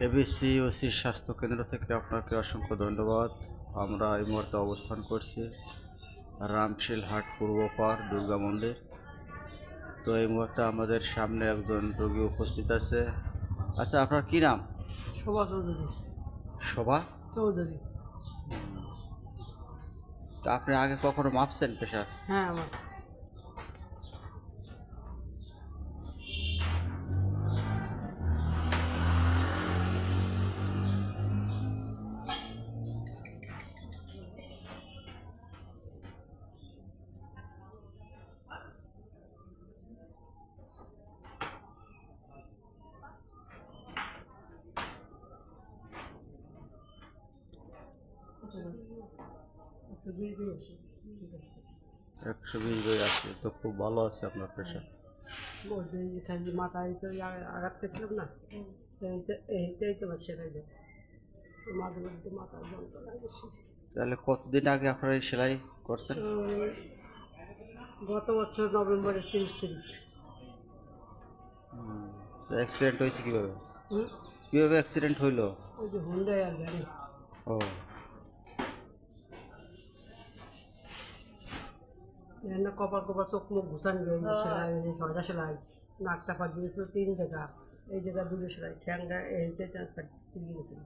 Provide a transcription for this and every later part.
ABC OC স্বাস্থ্য কেন্দ্র থেকে আপনাকে অসংখ্য ধন্যবাদ। আমরা এই মুহূর্তে অবস্থান করছি রামশিলহাট পূর্বপাড় দুর্গা মন্দির। তো এই মুহূর্তে আমাদের সামনে একজন রোগী উপস্থিত আছে। আচ্ছা, আপনার কি নাম? শোভা চৌধুরী। শোভা চৌধুরী। তা আপনি আগে কখনো মাপছেন প্রেশার? হ্যাঁ, আমার একটু বেশি আছে। ঠিক আছে। 120 আছে, তো খুব ভালো আছে আপনার প্রেশার। বলতে যে খালি মাথায় তো আঘাত পেয়েছিলাম না, এইটাই তো সেটাই যায় মাঝে মধ্যে মাথার যন্ত্রণা বেশি। তাহলে কতদিন আগে আপনারা এই সেলাই করছেন? গত বছর নভেম্বরের 30 তারিখ। অ্যাক্সিডেন্ট হয়েছে কীভাবে? হুম, কীভাবে অ্যাক্সিডেন্ট হইলো? ওই যে হুন্ডাই আর গাড়ি। ও, এখানে কপাল কপাল চোখ মুখ ঘুষান গিয়ে সেলাই, 6টা সেলাই, নাকটা ফাট দিয়েছিল 3 জায়গা, এই জায়গা 2টো সেলাই, ঠ্যাংটা এইটা চিরিয়ে গেছিল।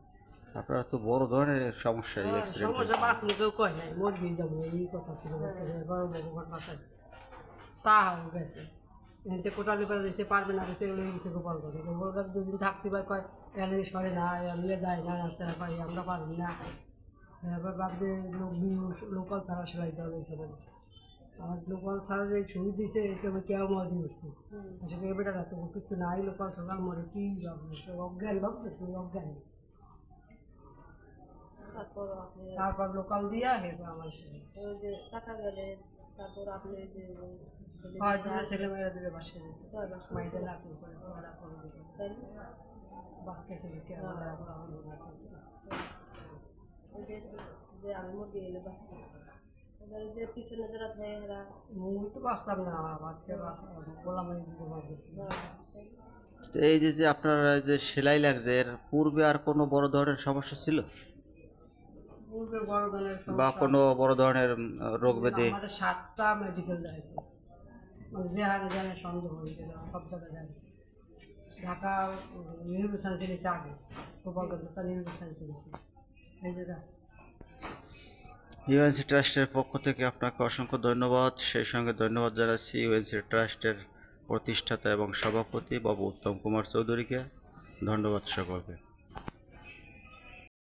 আপনারা তো বড় ধরনের সমস্যা এই অ্যাক্সিডেন্ট। সমস্যা বাস মুখেও কয় নাই, মোট দিয়ে যাবো এই কথা ছিল। বড় ভগবান বাসায় তা হয়ে গেছে। এতে কোটালি করে দিতে পারবে না, দিতে লয়ে গেছে গোপাল গাছে। গোপাল গাছ 2 দিন থাকছি বা কয় এনে সরে না, নিয়ে যায় না, নাচতে পারি আমরা পারবি না। এবার ভাবছে লোকাল ছাড়া সেলাই দেওয়া হয়েছে না। আর লোকাল ছাড়া যে ছবি দিয়েছে এটা আমি কেউ মজা করছি। আসলে এবারে তো কিছু নাই, লোকাল ছাড়া মরে কি ভাববে, অজ্ঞান ভাবছে, তুমি অজ্ঞান। তারপর লোকাল দিয়া হেবে আমার যে টাকা গেলে, তারপর আপনি যে ছেলে মেয়েরা দিলে বাসে যেত, মাইটা নাচুর করে ওরা করে দিত, তাই বাস কেসে দিতে যে আমি মুরগি এলে বাস এবারে যে পিছনে যারা থাকে এরা তো বাঁচতাম না, বাঁচতে বললাম এই যে আপনার যে সেলাই লাগছে, এর পূর্বে আর কোনো বড় ধরনের সমস্যা ছিল বড় ধরনের বা কোনো বড় ধরনের রোগ ব্যাধি? 7টা মেডিকেল যাইছে, মানে যে হারে জানে সন্দেহ হয়ে গেল, সব জায়গায় যাইছে। ঢাকা নির্বাচন চলেছে আগে, গোপালগঞ্জটা নির্বাচন চলেছে এই জায়গা। ইউএনসি ট্রাস্টের পক্ষ থেকে আপনাকে অসংখ্য ধন্যবাদ। সেই সঙ্গে ধন্যবাদ জানাচ্ছি ইউএনসি ট্রাস্টের প্রতিষ্ঠাতা এবং সভাপতি বাবু উত্তম কুমার চৌধুরীকে। ধন্যবাদ সকলকে।